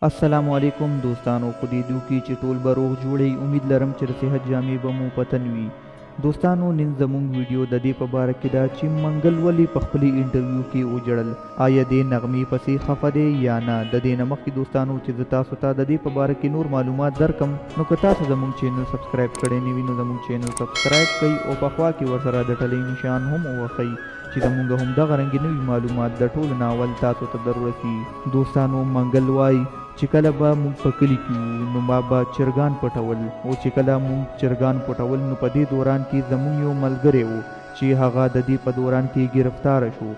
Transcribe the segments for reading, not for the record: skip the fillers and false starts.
السلام علیکم دوستانو، خو دې دو کې چې ټول به روغ جوړئ. امید لرم چې د صحت جامې به مو پتن وي. دوستانو، نن زموږ ویډیو د دې په باره کې ده چې منګل ولې په خپلې انټرویو کې وجړل. آیا دې نغمې پسې خفه دی یا نه؟ د دې نه مخکې دوستانو چې زه تاسو ته د دې په باره کې نور معلومات درکم، نو که تاسو زموږ چینل سبسکرایب کړی نه وي نو زموږ چینل سبسکرایب کړئ او په خوا کې ورسره د ټلۍ نشان هم ووهئ چې زموږ همدغه رنګې نوي معلومات د ټولو نه اول تاسو ته در ورسي. دوستانو، منګل وایي چې کله به موږ په کلي کې وو نو ما به چرګان پټول، او چې کله موږ چرګان پټول نو په دې دوران کې زموږ یو ملګری و چې هغه د دې په دوران کې ګرفتاره شو.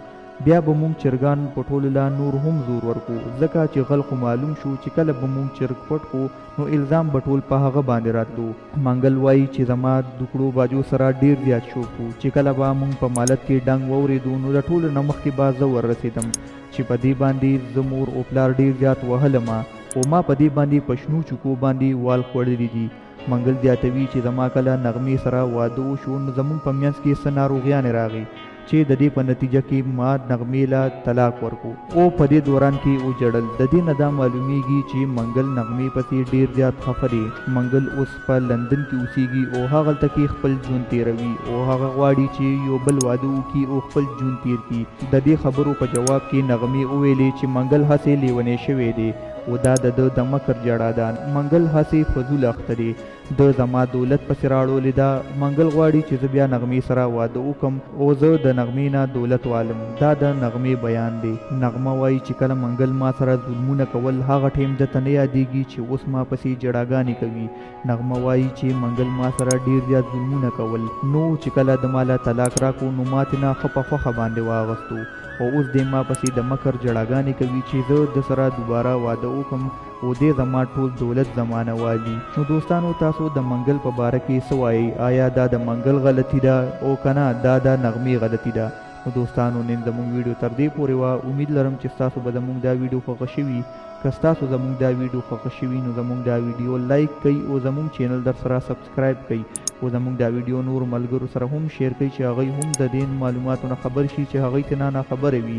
بیا به موږ چرګان پټولو لا نور هم زور ورکو، ځکه چې خلکو معلوم شو چې کله به موږ چرګ پټ کو نو الزام به ټول په هغه باندې راتلو. منګل وایي چې زما دوکړو باجو سره ډیر زیات شوق و چې کله به موږ په مالت کې ډنګ واورېدو نو د ټولو نه مخکې به زه وررسېدم چې په دې باندې زه مور او پلار ډیر زیات وهلم او ما په دې باندې په شنو چکو باندې وال خوړلي دي. منګل زیاتوي چې زما کله نغمې سره واده وشو نو زموږ په منځ کې څه ناروغیانې راغی چې د دې په نتیجه کې ما نغمې له طلاق ورکو او په دې دوران کې وجړل. د دې نه دا معلومیږي چې منګل نغمې پسې ډیر زیات خفه دی. منګل اوس په لندن کې اوسیږي او هغلته کې خپل ژوند تیروي او هغه غواړي چې یو بل واده وکړي او خپل ژوند تیر کړي. د دې خبرو په جواب کې نغمې وویلې چې منګل هسې لیونی شوی دی او دا د مکر جړه ده. منګل هسې فضول اخته دی، د زما دولت پسې راړولې ده. منګل غواړي چې زه بیا نغمې سره واده وکم او زه د نغمې نه دولت والم. دا د نغمې بیان دی. نغمه وایي چې کله منګل ما سره ظلمونه کول هغه ټیم دته نه یادېږي چې اوس ما پسې جړاګانې کوي. نغمه وایي چې منګل ما سره ډیر زیات ظلمونه کول، نو چې کله د ما له طلاق راکو نو ما ترې ښه په خوښه باندې واغستو او اوس دې ما پسې د مکر جړاګانې کوي چې زه د سره دوباره واده وکم او دې زما ټول دولت زمانه والي. نو دوستانو، تاسو د منګل په باره کې څه وایئ؟ آیا دا د منګل غلطي ده او که نه دا د نغمې غلطي ده؟ نو دوستانو، نن زموږ ویډیو تر دې پورې وه. امید لرم چې ستاسو به زموږ دا ویډیو خوښه شوي. که ستاسو زموږ دا ویډیو خوښه شوي نو زموږ دا ویډیو لایک کړئ او زموږ چینل در سره سبسکرایب کړئ او زموږ دا ویډیو نور ملګرو سره هم شیر کړئ چې هغوی هم د دې معلوماتو نه خبر شي چې هغوی ته نه خبره وي.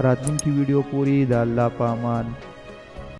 راتلونکي ویډیو پورې د الله په امان.